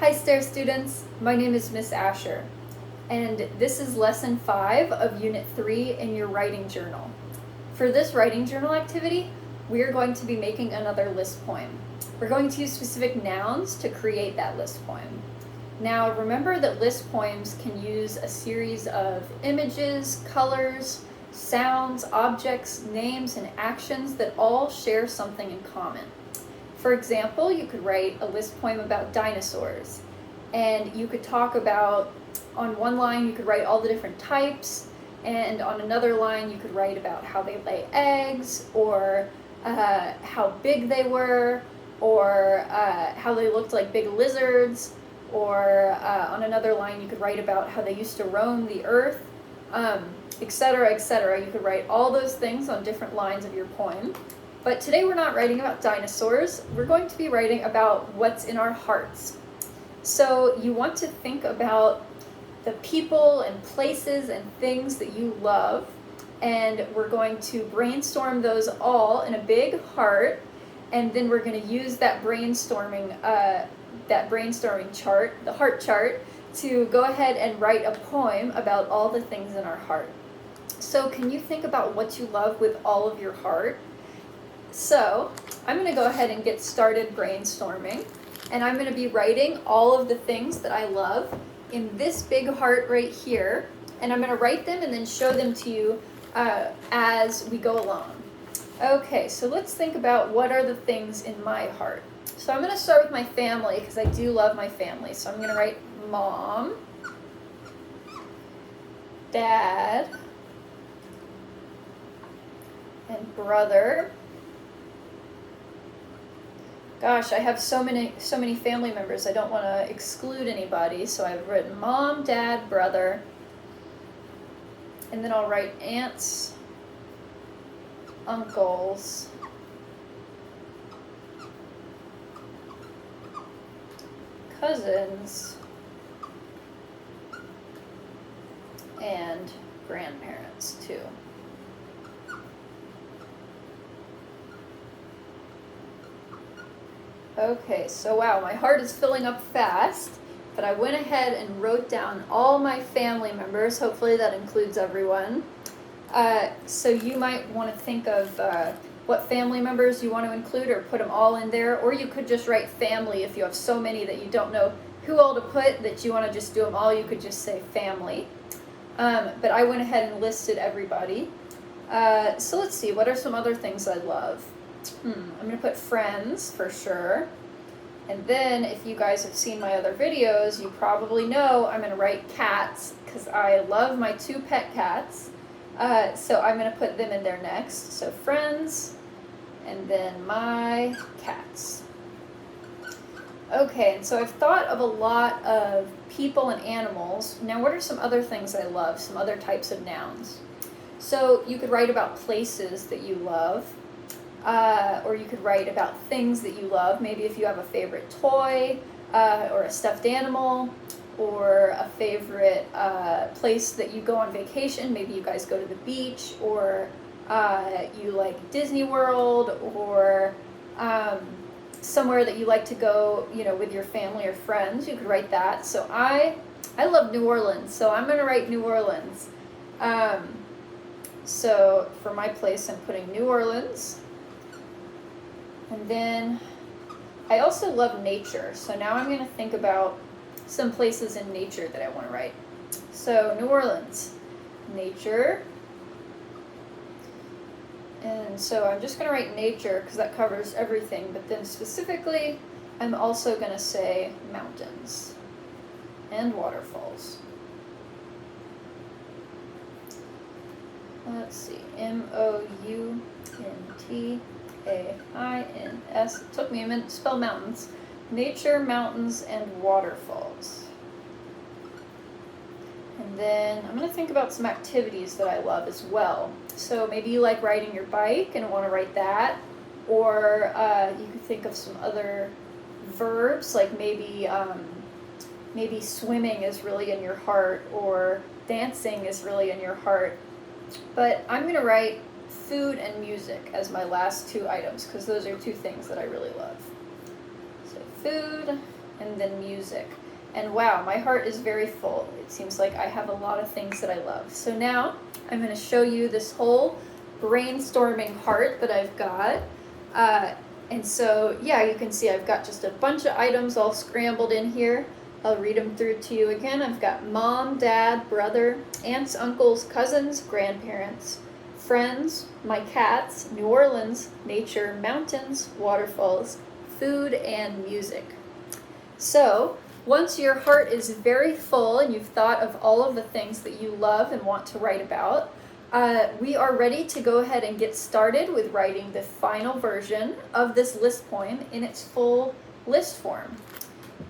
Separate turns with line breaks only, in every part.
Hi STAIR students, my name is Miss Asher, and this is Lesson 5 of Unit 3 in your writing journal. For this writing journal activity, we are going to be making another list poem. We're going to use specific nouns to create that list poem. Now remember that list poems can use a series of images, colors, sounds, objects, names, and actions that all share something in common. For example, you could write a list poem about dinosaurs, and you could talk about, on one line you could write all the different types, and on another line you could write about how they lay eggs, or how big they were, or how they looked like big lizards, or on another line you could write about how they used to roam the earth, etc., etc. You could write all those things on different lines of your poem. But today we're not writing about dinosaurs, we're going to be writing about what's in our hearts. So you want to think about the people and places and things that you love, and we're going to brainstorm those all in a big heart, and then we're going to use that brainstorming chart, the heart chart, to go ahead and write a poem about all the things in our heart. So can you think about what you love with all of your heart? So I'm going to go ahead and get started brainstorming, and I'm going to be writing all of the things that I love in this big heart right here, and I'm going to write them and then show them to you as we go along. Okay, so let's think about what are the things in my heart. So I'm going to start with my family because I do love my family. So I'm going to write mom, dad, and brother. Gosh, I have so many family members. I don't want to exclude anybody, so I've written mom, dad, brother, and then I'll write aunts, uncles, cousins, and grandparents too. Okay, so wow, my heart is filling up fast, but I went ahead and wrote down all my family members. Hopefully that includes everyone. So you might want to think of what family members you want to include, or put them all in there, or you could just write family if you have so many that you don't know who all to put, that you want to just do them all. You could just say family. But I went ahead and listed everybody. So let's see, what are some other things I love? I'm going to put friends for sure. And then if you guys have seen my other videos, you probably know I'm going to write cats because I love my 2 pet cats. So I'm going to put them in there next. So friends, and then my cats. Okay, and so I've thought of a lot of people and animals. Now what are some other things I love, some other types of nouns? So you could write about places that you love. Or you could write about things that you love. Maybe if you have a favorite toy, or a stuffed animal, or a favorite place that you go on vacation. Maybe you guys go to the beach, or you like Disney World, or somewhere that you like to go, with your family or friends. You could write that. So I love New Orleans, so I'm going to write New Orleans. So for my place, I'm putting New Orleans. And then I also love nature, so now I'm going to think about some places in nature that I want to write. So New Orleans, nature, and so I'm just going to write nature because that covers everything, but then specifically I'm also going to say mountains and waterfalls. Let's see, M-O-U-N-T-A-I-N-S. It took me a minute to spell mountains. Nature, mountains, and waterfalls. And then I'm going to think about some activities that I love as well. So maybe you like riding your bike and want to write that. Or you could think of some other verbs, like maybe swimming is really in your heart, or dancing is really in your heart. But I'm going to write food and music as my last 2 items because those are 2 things that I really love. So food and then music. And wow, my heart is very full. It seems like I have a lot of things that I love. So now I'm going to show you this whole brainstorming heart that I've got. And so, yeah, you can see I've got just a bunch of items all scrambled in here. I'll read them through to you again. I've got mom, dad, brother, aunts, uncles, cousins, grandparents, friends, my cats, New Orleans, nature, mountains, waterfalls, food, and music. So, once your heart is very full and you've thought of all of the things that you love and want to write about, we are ready to go ahead and get started with writing the final version of this list poem in its full list form.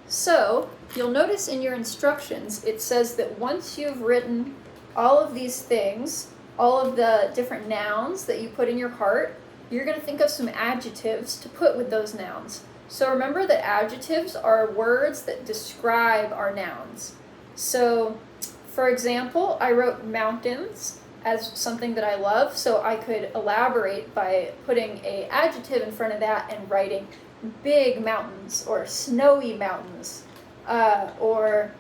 So, you'll notice in your instructions it says that once you've written all of these things, all of the different nouns that you put in your heart, you're going to think of some adjectives to put with those nouns. So remember that adjectives are words that describe our nouns. So, for example, I wrote mountains as something that I love, so I could elaborate by putting an adjective in front of that and writing big mountains or snowy mountains. Or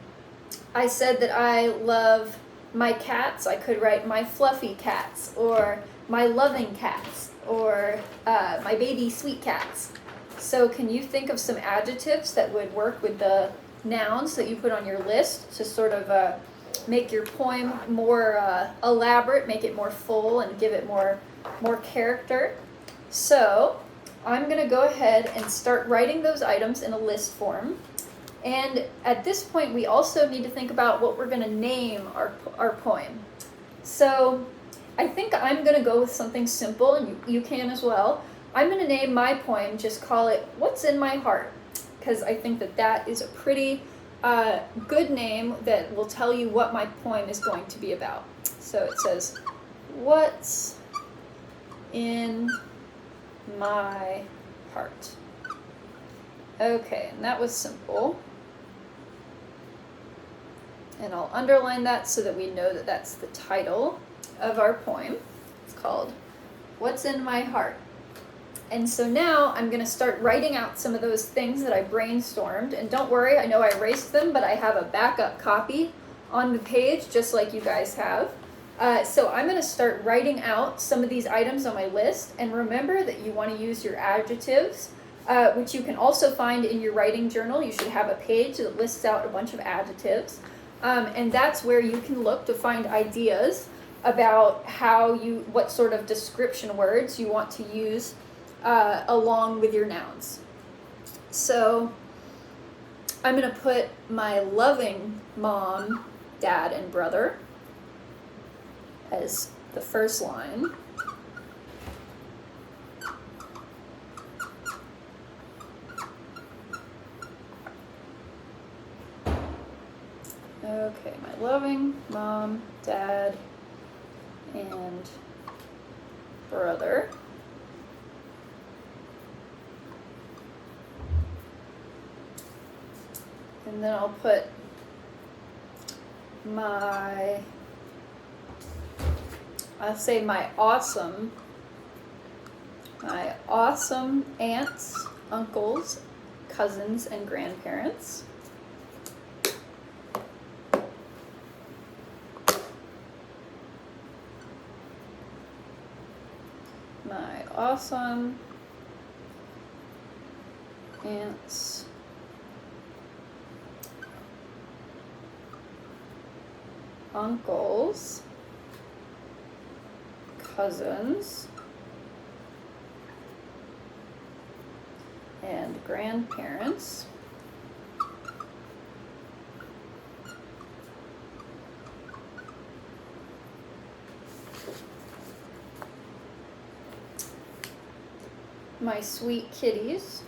I said that I love my cats, I could write my fluffy cats, or my loving cats, or my baby sweet cats. So can you think of some adjectives that would work with the nouns that you put on your list to sort of make your poem more elaborate, make it more full, and give it more character? So I'm going to go ahead and start writing those items in a list form. And at this point, we also need to think about what we're going to name our poem. So I think I'm going to go with something simple, and you can as well. I'm going to name my poem, just call it What's in My Heart, because I think that is a pretty good name that will tell you what my poem is going to be about. So it says, What's in my heart? Okay, and that was simple. And I'll underline that so that we know that that's the title of our poem. It's called What's in My Heart. And so now I'm going to start writing out some of those things that I brainstormed. And don't worry, I know I erased them, but I have a backup copy on the page, just like you guys have. So I'm going to start writing out some of these items on my list. And remember that you want to use your adjectives, which you can also find in your writing journal. You should have a page that lists out a bunch of adjectives. And that's where you can look to find ideas about what sort of description words you want to use along with your nouns. So I'm going to put my loving mom, dad, and brother as the first line. Okay, my loving mom, dad, and brother. And then I'll put my awesome aunts, uncles, cousins, and grandparents. My awesome aunts, uncles, cousins, and grandparents. My sweet kitties.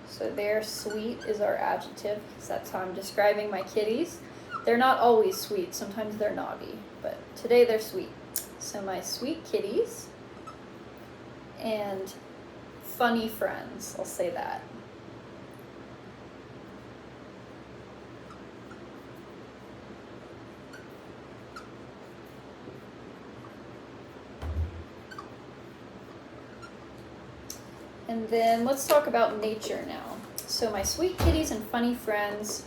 So there, sweet is our adjective, because that's how I'm describing my kitties. They're not always sweet, sometimes they're naughty, but today they're sweet. So my sweet kitties and funny friends, I'll say that. And then let's talk about nature now. So my sweet kitties and funny friends,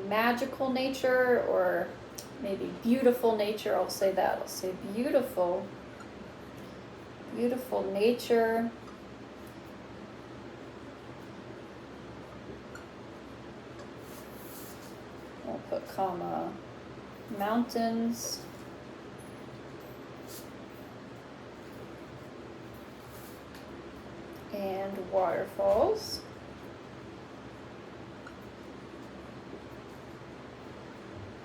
magical nature, or maybe beautiful nature. I'll say that. I'll say beautiful nature. We'll put comma, mountains. And waterfalls.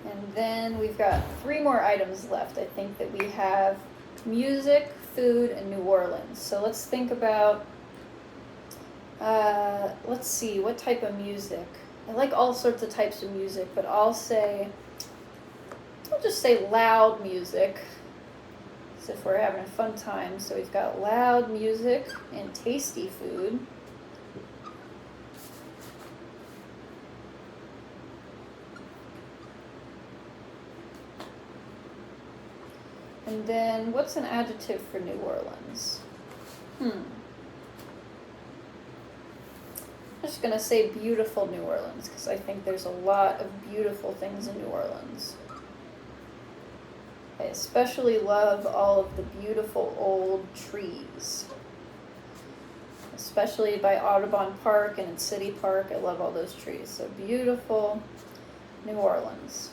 And then we've got 3 more items left. I think that we have music, food, and New Orleans. So let's think about, let's see, what type of music? I like all sorts of types of music, but I'll just say loud music. If we're having a fun time. So we've got loud music and tasty food. And then what's an adjective for New Orleans? I'm just going to say beautiful New Orleans because I think there's a lot of beautiful things in New Orleans. I especially love all of the beautiful old trees, especially by Audubon Park and in City Park. I love all those trees. So beautiful New Orleans.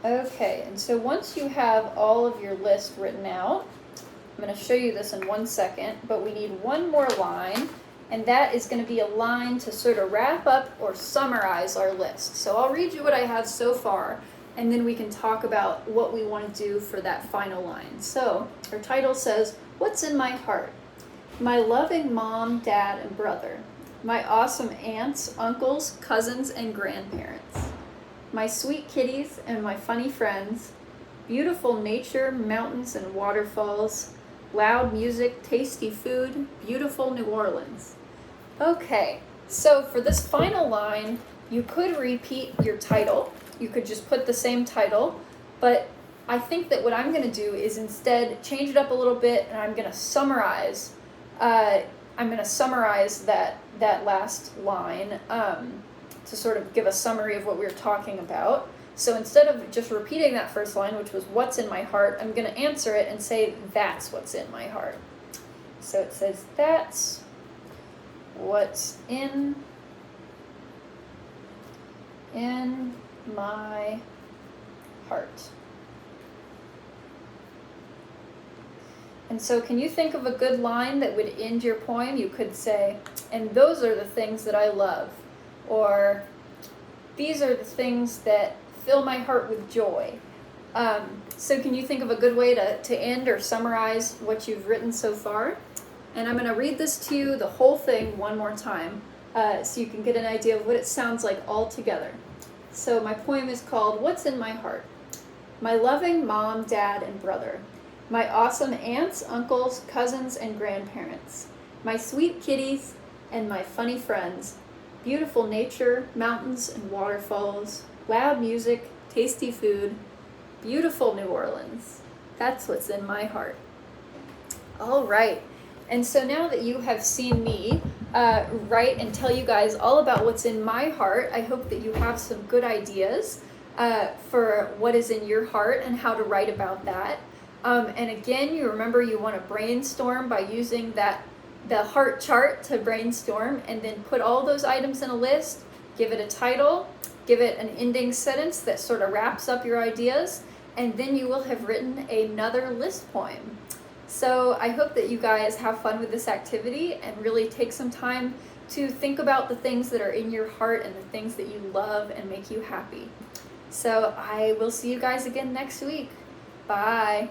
Okay, and so once you have all of your list written out, I'm going to show you this in 1 second, but we need one more line, and that is going to be a line to sort of wrap up or summarize our list. So I'll read you what I have so far, and then we can talk about what we want to do for that final line. So our title says, "What's in my heart? My loving mom, dad, and brother. My awesome aunts, uncles, cousins, and grandparents. My sweet kitties and my funny friends. Beautiful nature, mountains and waterfalls. Loud music, tasty food, beautiful New Orleans." Okay, so for this final line, you could repeat your title. You could just put the same title, but I think that what I'm going to do is instead change it up a little bit, and I'm going to summarize. That last line to sort of give a summary of what we were talking about. So instead of just repeating that first line, which was "What's in my heart?" I'm going to answer it and say, "That's what's in my heart." So it says, "That's what's in my heart." And so can you think of a good line that would end your poem? You could say, "And those are the things that I love," or "These are the things that fill my heart with joy." So can you think of a good way to end or summarize what you've written so far? And I'm going to read this to you, the whole thing, one more time, so you can get an idea of what it sounds like all together. So my poem is called "What's in My Heart?" My loving mom, dad, and brother. My awesome aunts, uncles, cousins, and grandparents. My sweet kitties and my funny friends. Beautiful nature, mountains and waterfalls. Loud music, tasty food. Beautiful New Orleans. That's what's in my heart. All right. And so now that you have seen me write and tell you guys all about what's in my heart, I hope that you have some good ideas for what is in your heart and how to write about that. And again, you remember you want to brainstorm by using the heart chart to brainstorm, and then put all those items in a list, give it a title, give it an ending sentence that sort of wraps up your ideas, and then you will have written another list poem. So I hope that you guys have fun with this activity and really take some time to think about the things that are in your heart and the things that you love and make you happy. So I will see you guys again next week. Bye.